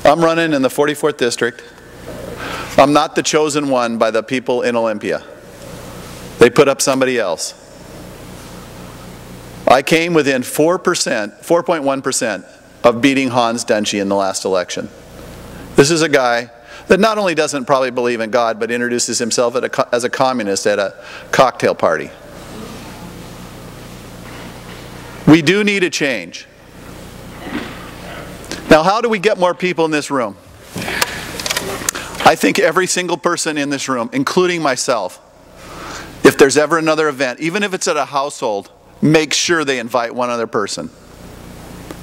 I'm running in the 44th district. I'm not the chosen one by the people in Olympia. They put up somebody else. I came within 4.1% of beating Hans Dungey in the last election. This is a guy that not only doesn't probably believe in God, but introduces himself as a communist at a cocktail party. We do need a change. Now, how do we get more people in this room? I think every single person in this room, including myself, if there's ever another event, even if it's at a household, make sure they invite one other person.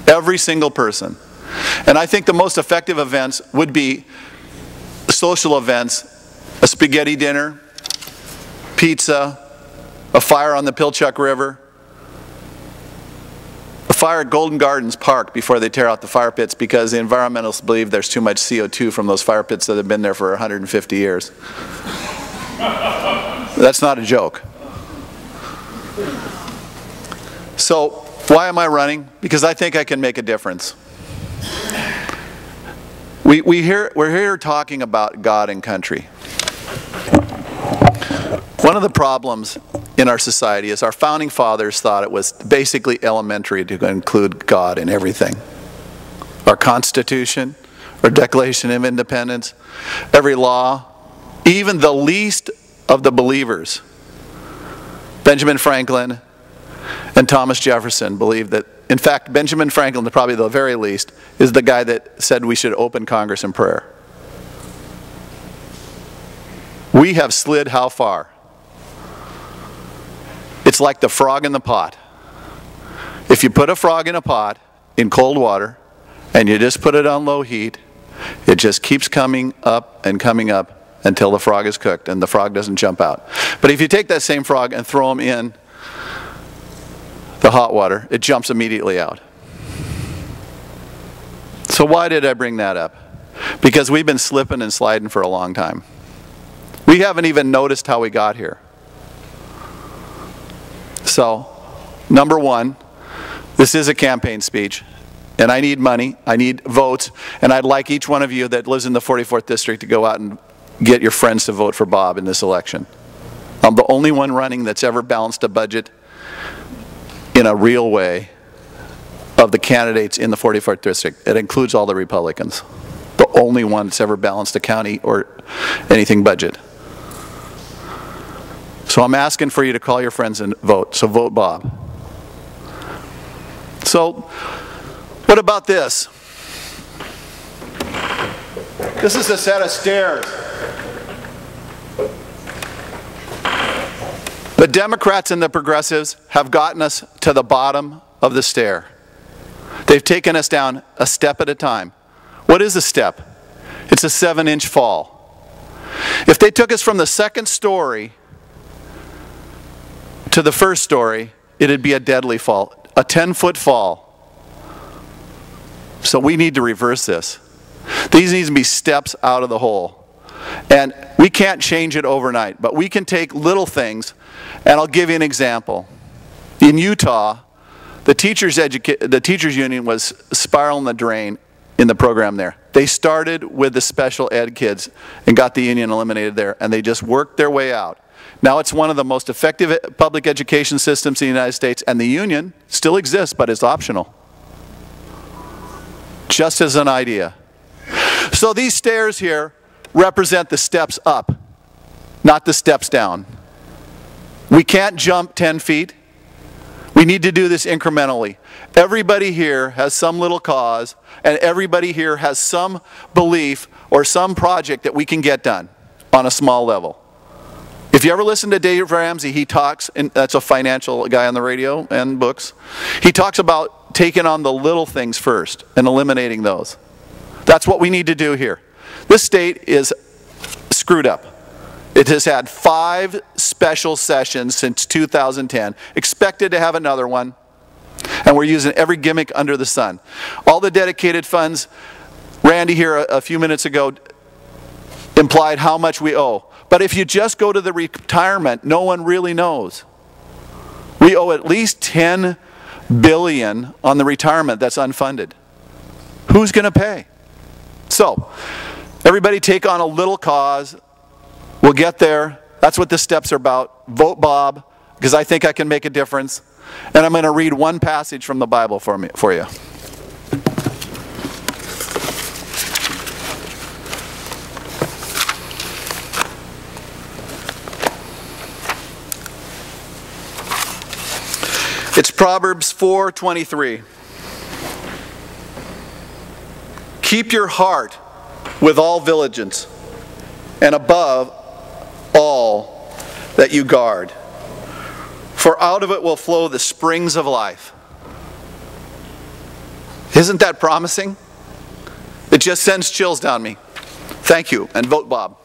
Every single person. And I think the most effective events would be social events, a spaghetti dinner, pizza, a fire on the Pilchuck River, a fire at Golden Gardens Park before they tear out the fire pits because the environmentalists believe there's too much CO2 from those fire pits that have been there for 150 years. That's not a joke. So, why am I running? Because I think I can make a difference. We're here talking about God and country. One of the problems in our society is our founding fathers thought it was basically elementary to include God in everything. Our Constitution, our Declaration of Independence, every law, even the least of the believers. Benjamin Franklin and Thomas Jefferson believed that, in fact, Benjamin Franklin, probably the very least, is the guy that said we should open Congress in prayer. We have slid how far? It's like the frog in the pot. If you put a frog in a pot in cold water and you just put it on low heat, it just keeps coming up and coming up until the frog is cooked and the frog doesn't jump out. But if you take that same frog and throw him in the hot water, it jumps immediately out. So why did I bring that up? Because we've been slipping and sliding for a long time. We haven't even noticed how we got here. So, number one, this is a campaign speech, and I need money, I need votes, and I'd like each one of you that lives in the 44th district to go out and get your friends to vote for Bob in this election. I'm the only one running that's ever balanced a budget in a real way of the candidates in the 44th district. It includes all the Republicans. The only one that's ever balanced a county or anything budget. So I'm asking for you to call your friends and vote. So vote Bob. So what about this? This is a set of stairs. The Democrats and the progressives have gotten us to the bottom of the stair. They've taken us down a step at a time. What is a step? It's a 7-inch fall. If they took us from the second story to the first story, it'd be a deadly fall, a 10-foot fall. So we need to reverse this. These need to be steps out of the hole. And we can't change it overnight, but we can take little things, and I'll give you an example. In Utah, the teachers union was spiraling the drain in the program there. They started with the special ed kids and got the union eliminated there, and they just worked their way out. Now it's one of the most effective public education systems in the United States, and the union still exists, but it's optional. Just as an idea. So these stairs here represent the steps up, not the steps down. We can't jump 10 feet. We need to do this incrementally. Everybody here has some little cause, and everybody here has some belief or some project that we can get done on a small level. If you ever listen to Dave Ramsey, he talks, and that's a financial guy on the radio and books, he talks about taking on the little things first and eliminating those. That's what we need to do here. This state is screwed up. It has had 5 special sessions since 2010, expected to have another one, and we're using every gimmick under the sun. All the dedicated funds, Randy here a few minutes ago implied how much we owe. But if you just go to the retirement, no one really knows. We owe at least $10 billion on the retirement that's unfunded. Who's going to pay? So, everybody take on a little cause. We'll get there. That's what the steps are about. Vote Bob, because I think I can make a difference. And I'm going to read one passage from the Bible for you. It's Proverbs 4:23. Keep your heart with all diligence, and above all that you guard, for out of it will flow the springs of life. Isn't that promising? It just sends chills down me. Thank you, and vote Bob.